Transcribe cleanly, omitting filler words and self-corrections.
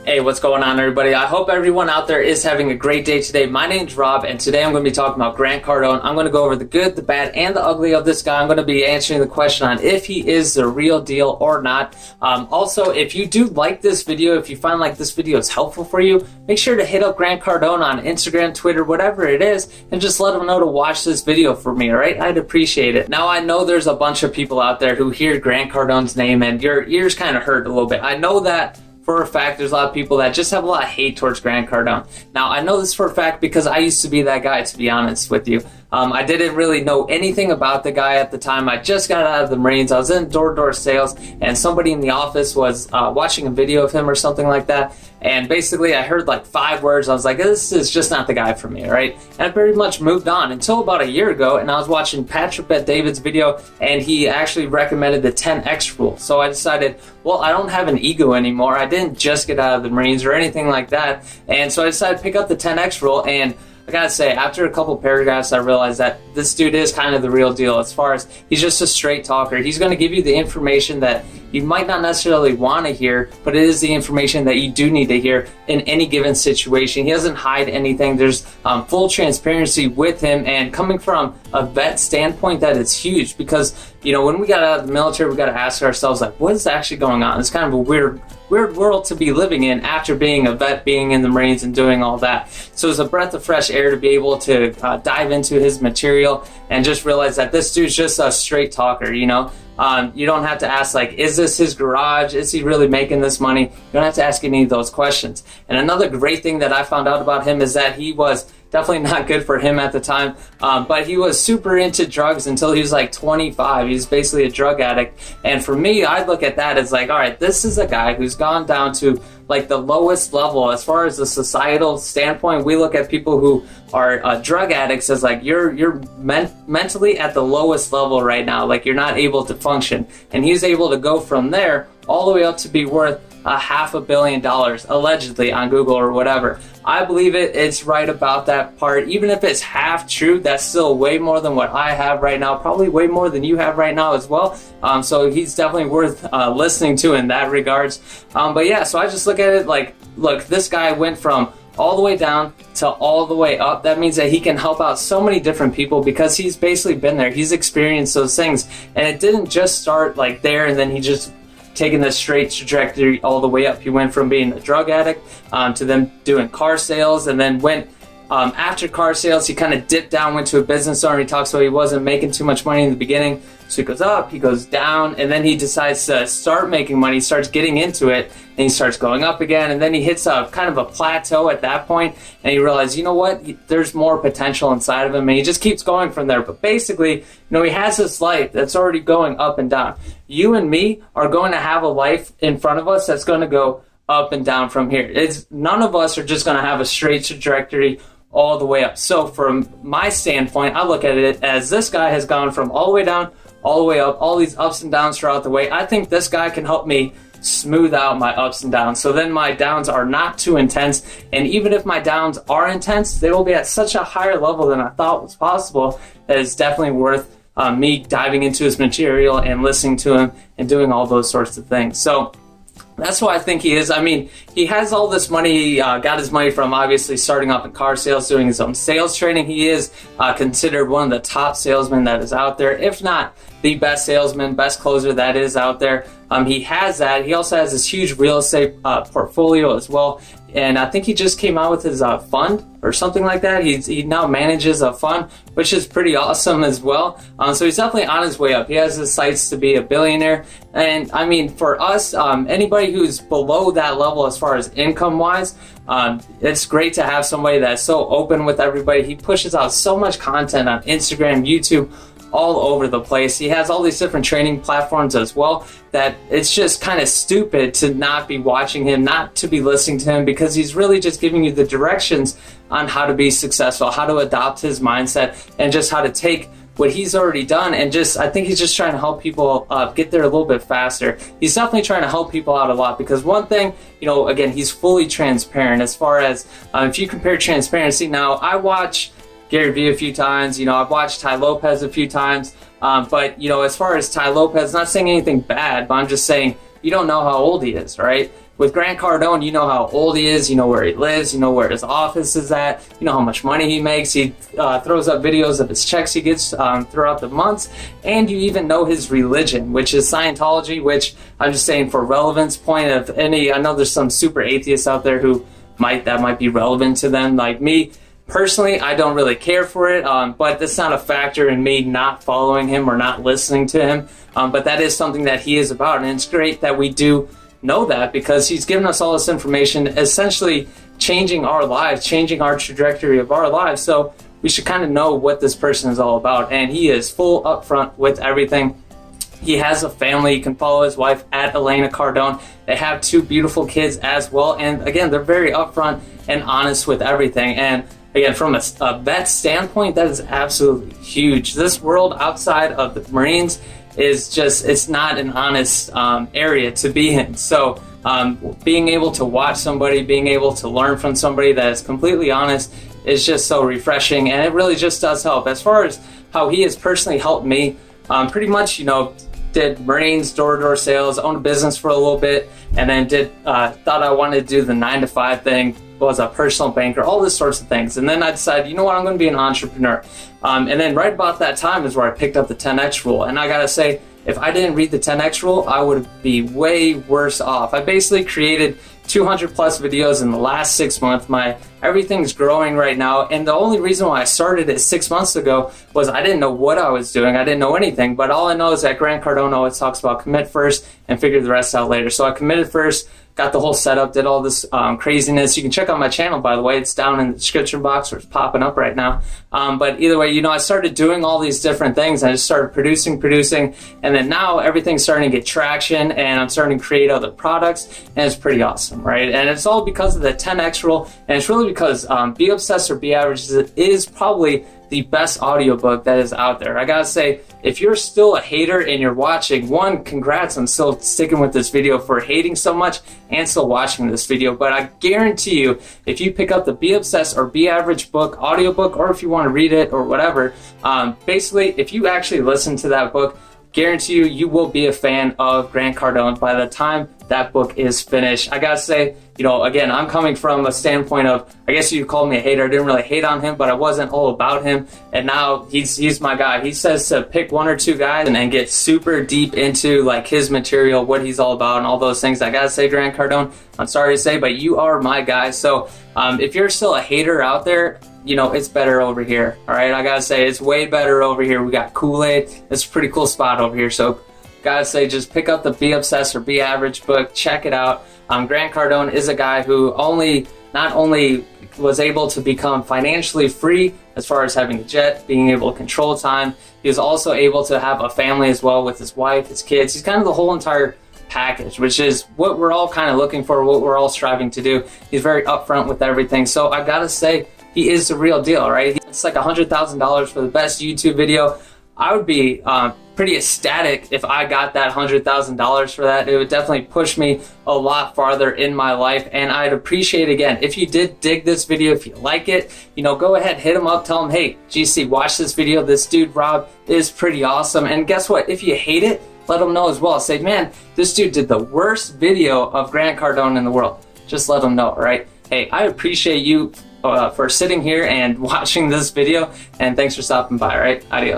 Hey, what's going on, everybody? I hope everyone out there is having a great day today. My name's Rob, and today I'm going to be talking about Grant Cardone. I'm going to go over the good, the bad, and the ugly of this guy. I'm going to be answering the question on if he is the real deal or not. Also, if you do like this video, if you find like this video is helpful for you, make sure to hit up Grant Cardone on Instagram, Twitter, whatever it is, and just let him know to watch this video for me, all right? I'd appreciate it. Now, I know there's a bunch of people out there who hear Grant Cardone's name, and your ears kind of hurt a little bit. I know that for a fact there's a lot of people that just have a lot of hate towards Grant Cardone. Now, I know this for a fact because I used to be that guy, to be honest with you. I didn't really know anything about the guy at the time. I just got out of the Marines. I was in door-to-door sales, and somebody in the office was watching a video of him or something like that. And basically, I heard like 5 words. I was like, this is just not the guy for me, right? And I pretty much moved on until about a year ago, and I was watching Patrick Bet-David's video, and he actually recommended the 10X rule. So I decided, well, I don't have an ego anymore. I didn't just get out of the Marines or anything like that. And so I decided to pick up the 10X rule, and I gotta say, after a couple paragraphs, I realized that this dude is kind of the real deal as far as he's just a straight talker. He's going to give you the information that you might not necessarily want to hear, but it is the information that you do need to hear in any given situation. He doesn't hide anything. There's full transparency with him, and coming from a vet standpoint, that is huge because, you know, when we got out of the military, we got to ask ourselves, like, what is actually going on? It's kind of a weird world to be living in after being a vet, being in the Marines and doing all that. So it's a breath of fresh air to be able to dive into his material and just realize that this dude's just a straight talker, you know? You don't have to ask, like, is this his garage? Is he really making this money? You don't have to ask any of those questions. And another great thing that I found out about him is that he was definitely not good for him at the time, but he was super into drugs until he was like 25. He's basically a drug addict. And for me, I look at that as like, all right, this is a guy who's gone down to like the lowest level as far as the societal standpoint. We look at people who are drug addicts as like you're mentally at the lowest level right now, like you're not able to function. And he's able to go from there all the way up to be worth $500 million allegedly on Google or whatever. I believe it's right about that part. Even if it's half true, that's still way more than what I have right now, probably way more than you have right now as well. So he's definitely worth listening to in that regards. But yeah, so I just look at it like, look, this guy went from all the way down to all the way up. That means that he can help out so many different people because he's basically been there. He's experienced those things. And it didn't just start like there and then he just taking this straight trajectory all the way up. He went from being a drug addict to then doing car sales, and then went after car sales, he kind of dipped down, went to a business owner. He talks about he wasn't making too much money in the beginning. So he goes up, he goes down, and then he decides to start making money. He starts getting into it, and he starts going up again, and then he hits a kind of a plateau at that point, and he realizes, you know what, there's more potential inside of him, and he just keeps going from there. But basically, you know, he has this life that's already going up and down. You and me are going to have a life in front of us that's going to go up and down from here. None of us are just going to have a straight trajectory all the way up. So from my standpoint, I look at it as this guy has gone from all the way down, all the way up, all these ups and downs throughout the way. I think this guy can help me smooth out my ups and downs, so then my downs are not too intense. And even if my downs are intense, they will be at such a higher level than I thought was possible that it's definitely worth me diving into his material and listening to him and doing all those sorts of things. So that's who I think he is. I mean, he has all this money. He got his money from obviously starting off in car sales, doing his own sales training. He is considered one of the top salesmen that is out there, if not the best salesman, best closer that is out there. He has that. He also has this huge real estate portfolio as well. And I think he just came out with his fund or something like that. He now manages a fund, which is pretty awesome as well. So he's definitely on his way up. He has his sights to be a billionaire. And I mean, for us, anybody who's below that level as far as income wise, it's great to have somebody that's so open with everybody. He pushes out so much content on Instagram, YouTube, all over the place. He has all these different training platforms as well that it's just kind of stupid to not be watching him, not to be listening to him, because he's really just giving you the directions on how to be successful, how to adopt his mindset, and just how to take what he's already done and just, I think he's just trying to help people get there a little bit faster. He's definitely trying to help people out a lot, because one thing, you know, again, he's fully transparent as far as if you compare transparency. Now, I watch Gary Vee a few times, you know, I've watched Tai Lopez a few times, but, you know, as far as Tai Lopez, not saying anything bad, but I'm just saying you don't know how old he is, right? with Grant Cardone, you know how old he is, you know where he lives, you know where his office is at, you know how much money he makes. He throws up videos of his checks he gets throughout the months, and you even know his religion, which is Scientology, which I'm just saying for relevance point of any, I know there's some super atheists out there who that might be relevant to them. Like me, personally, I don't really care for it, but that's not a factor in me not following him or not listening to him. But that is something that he is about, and it's great that we do know that, because he's given us all this information, essentially changing our lives, changing our trajectory of our lives. So we should kind of know what this person is all about, and he is full upfront with everything. He has a family. You can follow his wife at Elena Cardone. They have 2 beautiful kids as well, and again, they're very upfront and honest with everything. And again, from a vet standpoint, that is absolutely huge. This world outside of the Marines is just, it's not an honest area to be in. So being able to watch somebody, being able to learn from somebody that is completely honest is just so refreshing, and it really just does help. As far as how he has personally helped me, pretty much, you know, did Marines, door-to-door sales, owned a business for a little bit, and then thought I wanted to do the 9-to-5 thing, was a personal banker, all these sorts of things. And then I decided, you know what, I'm going to be an entrepreneur. And then right about that time is where I picked up the 10X rule. And I got to say, if I didn't read the 10X rule, I would be way worse off. I basically created 200 plus videos in the last 6 months. Everything's growing right now, and the only reason why I started it 6 months ago was I didn't know what I was doing. I didn't know anything, but all I know is that Grant Cardone always talks about commit first and figure the rest out later. So I committed first, got the whole setup, did all this craziness. You can check out my channel, by the way. It's down in the description box, or it's popping up right now. But either way, you know, I started doing all these different things. I just started producing, and then now everything's starting to get traction, and I'm starting to create other products, and it's pretty awesome, right? And it's all because of the 10X rule, and it's really because Be Obsessed or Be Average is probably the best audiobook that is out there. I gotta say, if you're still a hater and you're watching, one, congrats on still sticking with this video for hating so much and still watching this video. But I guarantee you, if you pick up the Be Obsessed or Be Average book, audiobook, or if you want to read it or whatever, basically, if you actually listen to that book, guarantee you, you will be a fan of Grant Cardone by the time that book is finished. I gotta say, you know, again, I'm coming from a standpoint of, I guess you call me a hater. I didn't really hate on him, but I wasn't all about him. And now he's my guy. He says to pick 1 or 2 guys and get super deep into like his material, what he's all about, and all those things. I gotta say, Grant Cardone, I'm sorry to say, but you are my guy. So if you're still a hater out there, you know, it's better over here. All right, I gotta say, it's way better over here. We got Kool-Aid. It's a pretty cool spot over here. So gotta say, just pick up the Be Obsessed or Be Average book. Check it out. Grant Cardone is a guy who not only was able to become financially free as far as having a jet, being able to control time, he was also able to have a family as well with his wife, his kids. He's kind of the whole entire package, which is what we're all kind of looking for, what we're all striving to do. He's very upfront with everything. So I gotta say, he is the real deal, right? It's like $100,000 for the best YouTube video. I would be pretty ecstatic if I got that $100,000 for that. It would definitely push me a lot farther in my life, and I'd appreciate, again, if you did dig this video, if you like it, you know, go ahead, hit him up, tell him, hey, GC, watch this video. This dude, Rob, is pretty awesome. And guess what? If you hate it, let him know as well. Say, man, this dude did the worst video of Grant Cardone in the world. Just let him know, all right? Hey, I appreciate you for sitting here and watching this video, and thanks for stopping by, all right? Adios.